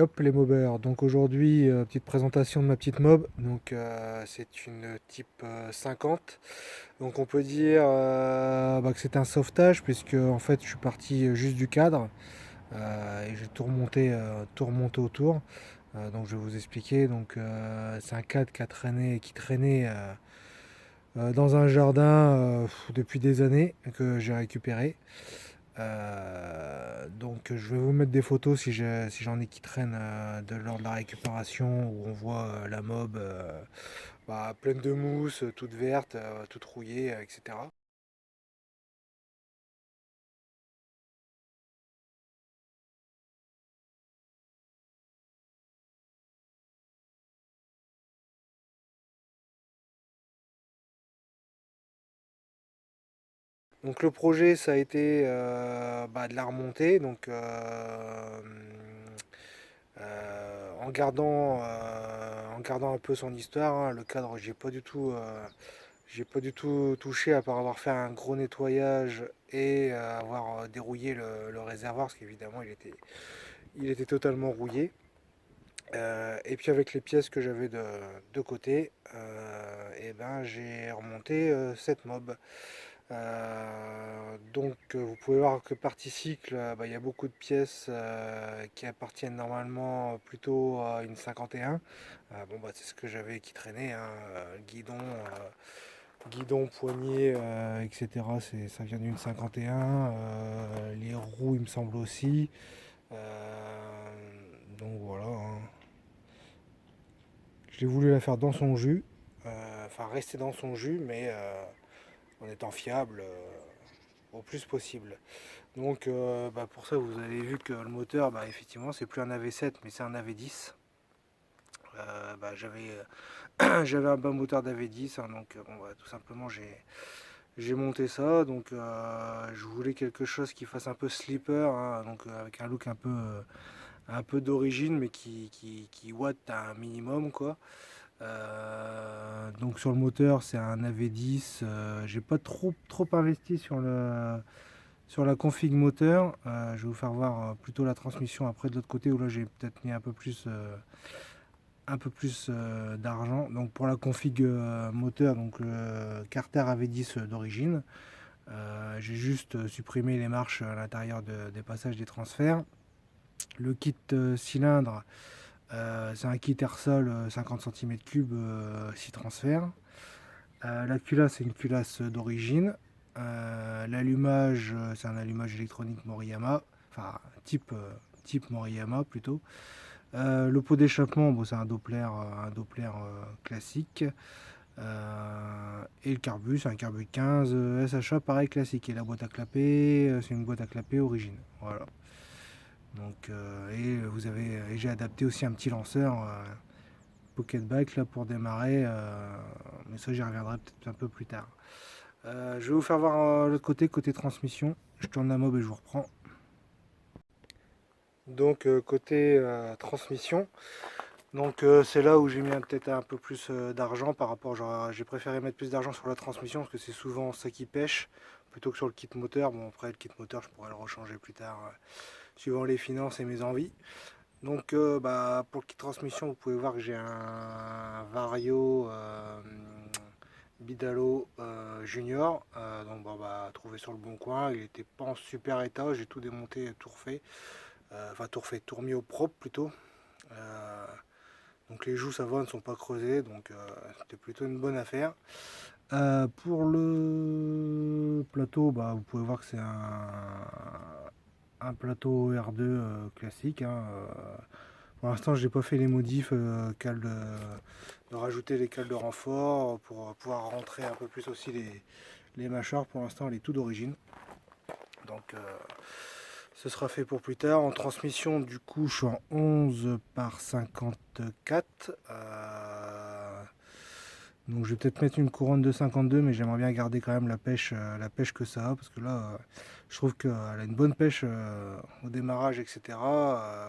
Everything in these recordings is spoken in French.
Hop les mobers. Donc aujourd'hui, petite présentation de ma petite mob. Donc c'est une type 50. Donc on peut dire que c'est un sauvetage puisque en fait je suis parti juste du cadre et j'ai tout remonté autour. Donc je vais vous expliquer. Donc c'est un cadre qui traînait dans un jardin depuis des années que j'ai récupéré. Donc je vais vous mettre des photos si j'en ai qui traînent lors de la récupération où on voit la mob pleine de mousse, toute verte, toute rouillée, etc. Donc le projet ça a été de la remonter, donc en gardant un peu son histoire, hein. Le cadre j'ai pas du tout touché à part avoir fait un gros nettoyage et avoir dérouillé le réservoir parce qu'évidemment il était totalement rouillé. Et puis avec les pièces que j'avais de côté, et ben j'ai remonté cette mob. Vous pouvez voir que partie cycle, il y a beaucoup de pièces qui appartiennent normalement plutôt à une 51. C'est ce que j'avais qui traînait, hein, guidon, poignet, etc. Ça vient d'une 51. Les roues, il me semble aussi. Donc voilà, hein. J'ai voulu la faire dans son jus, enfin rester dans son jus, mais en étant fiable au plus possible. Donc pour ça, vous avez vu que le moteur, effectivement, c'est plus un AV7, mais c'est un AV10. J'avais un bas moteur d'AV10, hein, donc tout simplement j'ai monté ça. Donc je voulais quelque chose qui fasse un peu slipper, hein, donc avec un look un peu d'origine, mais qui watt un minimum quoi. Donc sur le moteur, c'est un AV10. J'ai pas trop investi sur la config moteur. Je vais vous faire voir plutôt la transmission après de l'autre côté où là j'ai peut-être mis un peu plus d'argent. Donc pour la config moteur, donc le Carter AV10 d'origine, j'ai juste supprimé les marches à l'intérieur des passages des transferts. Le kit cylindre, c'est un kit air-sol 50 cm3 6 transferts. La culasse, c'est une culasse d'origine. L'allumage, c'est un allumage électronique Moriyama, enfin type Moriyama plutôt. Le pot d'échappement, bon, c'est un Doppler classique. Et le carbu, c'est un carbu 15 SHA pareil classique. Et la boîte à clapper, c'est une boîte à clapper origine. Voilà. Donc, et j'ai adapté aussi un petit lanceur pocket bike là pour démarrer, mais ça j'y reviendrai peut-être un peu plus tard. Je vais vous faire voir l'autre côté transmission. Je tourne la mob et je vous reprends. Donc côté transmission, donc c'est là où j'ai mis peut-être un peu plus d'argent par rapport, j'ai préféré mettre plus d'argent sur la transmission parce que c'est souvent ça qui pêche plutôt que sur le kit moteur. Bon après le kit moteur je pourrais le rechanger plus tard suivant les finances et mes envies. Donc pour le kit transmission vous pouvez voir que j'ai un Vario Bidalo Junior, trouvé sur le bon coin. Il était pas en super état, j'ai tout démonté, tout refait, tout remis au propre plutôt. Euh, donc les joues ça va, ne sont pas creusées, donc c'était plutôt une bonne affaire. Pour le plateau, vous pouvez voir que c'est un plateau R2 classique, hein. Pour l'instant, j'ai pas fait les modifs de rajouter les cales de renfort pour pouvoir rentrer un peu plus aussi les mâchoires. Pour l'instant, elle est tout d'origine. Donc, ce sera fait pour plus tard. En transmission, du coup, je suis en 11 par 54. Donc, je vais peut-être mettre une couronne de 52, mais j'aimerais bien garder quand même la pêche que ça a, parce que là, je trouve qu'elle a une bonne pêche au démarrage, etc.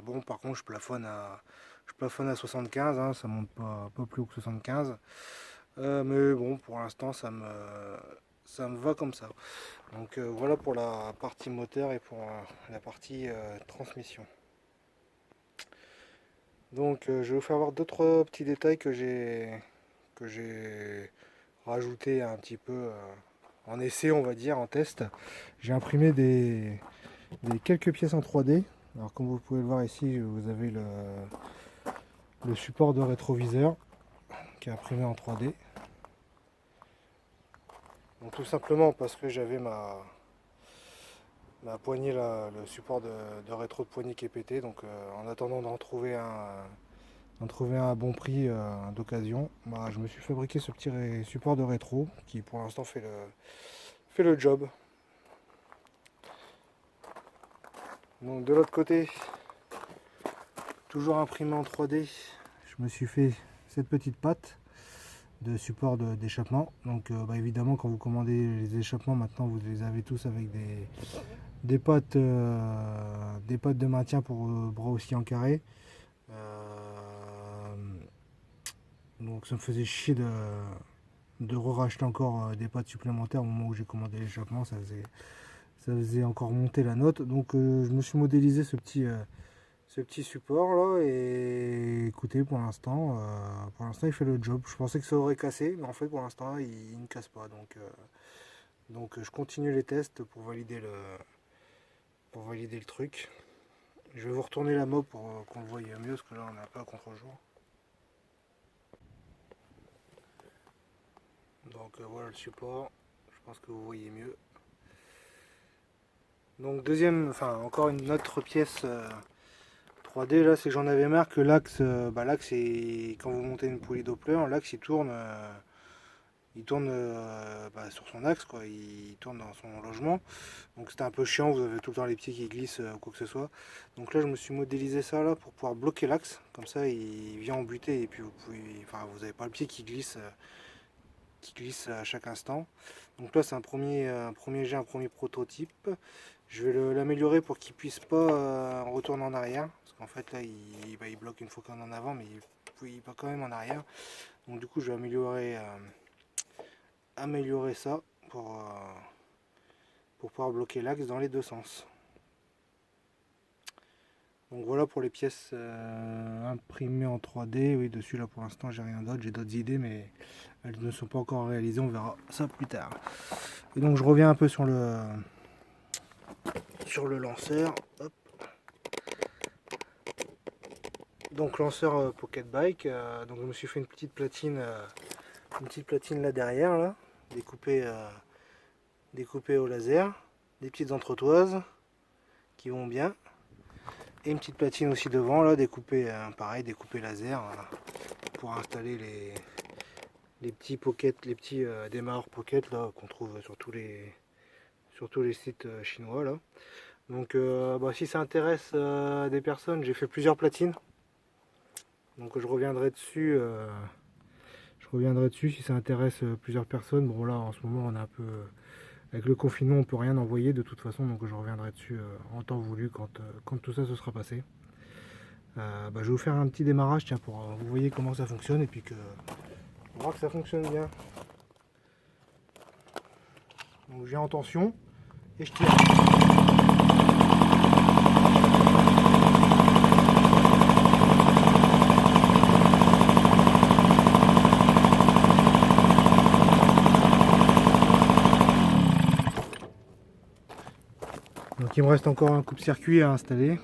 Bon, par contre, je plafonne à 75, hein, ça monte pas plus haut que 75. Mais bon, pour l'instant, ça me va comme ça. Donc voilà pour la partie moteur et pour la partie transmission. Donc je vais vous faire voir 2-3 petits détails que j'ai rajouté un petit peu en essai, on va dire, en test. J'ai imprimé des quelques pièces en 3D. Alors comme vous pouvez le voir ici, vous avez le support de rétroviseur qui est imprimé en 3D. Donc tout simplement parce que j'avais ma poignée là, le support de rétro de poignée qui est pété. Donc en attendant d'en trouver un à bon prix d'occasion, bah, je me suis fabriqué ce petit support de rétro qui pour l'instant fait le job. Donc de l'autre côté, toujours imprimé en 3D, je me suis fait cette petite patte de support d'échappement. Donc bah, évidemment quand vous commandez les échappements maintenant vous les avez tous avec des pattes de maintien pour bras aussi en carré. Donc ça me faisait chier de racheter encore des pattes supplémentaires au moment où j'ai commandé l'échappement, ça faisait encore monter la note. Donc je me suis modélisé ce petit support là et écoutez pour l'instant il fait le job. Je pensais que ça aurait cassé mais en fait pour l'instant il ne casse pas. Donc je continue les tests pour valider le truc. Je vais vous retourner la mob pour qu'on le voie mieux parce que là on est un peu à contre-jour. Donc voilà le support, je pense que vous voyez mieux. Donc encore une autre pièce 3D là, c'est que j'en avais marre que l'axe, quand vous montez une poulie Doppler, l'axe il tourne sur son axe quoi, il tourne dans son logement. Donc c'était un peu chiant, vous avez tout le temps les pieds qui glissent ou quoi que ce soit. Donc là je me suis modélisé ça là pour pouvoir bloquer l'axe, comme ça il vient en butée et puis vous n'avez pas le pied qui glisse à chaque instant. Donc là c'est un premier jet, un premier prototype. Je vais l'améliorer pour qu'il puisse pas retourner en arrière. Parce qu'en fait là il bloque une fois qu'on est en avant mais il va quand même en arrière. Donc du coup je vais améliorer ça pour pouvoir bloquer l'axe dans les deux sens. Donc voilà pour les pièces imprimées en 3D. Oui, dessus là pour l'instant j'ai rien d'autre, j'ai d'autres idées mais elles ne sont pas encore réalisées, on verra ça plus tard. Et donc je reviens un peu sur le lanceur. Hop. Donc lanceur Pocket Bike, donc je me suis fait une petite platine là derrière là, découpée au laser, des petites entretoises qui vont bien. Et une petite platine aussi devant là, découpée laser pour installer les petits pockets, les petits démarreurs pocket là qu'on trouve sur tous les sites chinois là. Donc si ça intéresse des personnes, j'ai fait plusieurs platines. Donc je reviendrai dessus si ça intéresse plusieurs personnes. Bon là en ce moment on a un peu avec le confinement on peut rien envoyer de toute façon, donc je reviendrai dessus en temps voulu quand tout ça se sera passé. Je vais vous faire un petit démarrage tiens pour vous voyez comment ça fonctionne et puis que on voit que ça fonctionne bien. Donc j'ai en tension et je tire. Donc il me reste encore un coupe-circuit à installer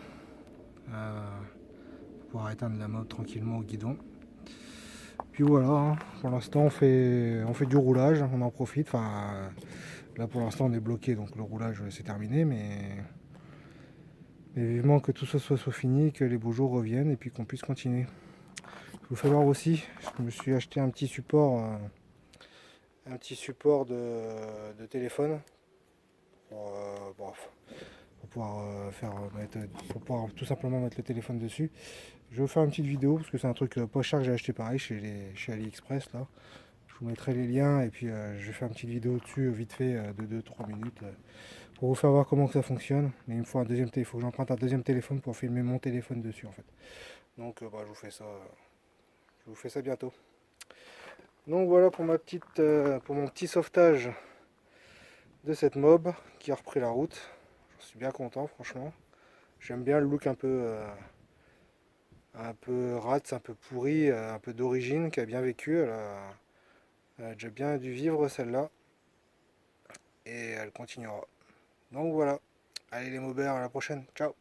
pour pouvoir éteindre la mob tranquillement au guidon. Puis voilà, hein, pour l'instant on fait du roulage, on en profite. Enfin, là pour l'instant on est bloqué donc le roulage c'est terminé, mais vivement que tout ça soit fini, que les beaux jours reviennent et puis qu'on puisse continuer. Je vous fais voir aussi, je me suis acheté un petit support de téléphone pour pouvoir tout simplement mettre le téléphone dessus. Je vais vous faire une petite vidéo parce que c'est un truc pas cher que j'ai acheté pareil chez AliExpress là. Je vous mettrai les liens et puis je vais faire une petite vidéo dessus vite fait de 2-3 minutes pour vous faire voir comment que ça fonctionne. Mais il me faut un deuxième téléphone, il faut que j'emprunte un deuxième téléphone pour filmer mon téléphone dessus en fait. Donc je vous fais ça bientôt. Donc voilà pour pour mon petit sauvetage de cette mob qui a repris la route. J'en suis bien content franchement. J'aime bien le look un un peu rate, un peu pourrie, un peu d'origine, qui a bien vécu. Elle a déjà bien dû vivre celle-là. Et elle continuera. Donc voilà. Allez les Maubert, à la prochaine. Ciao.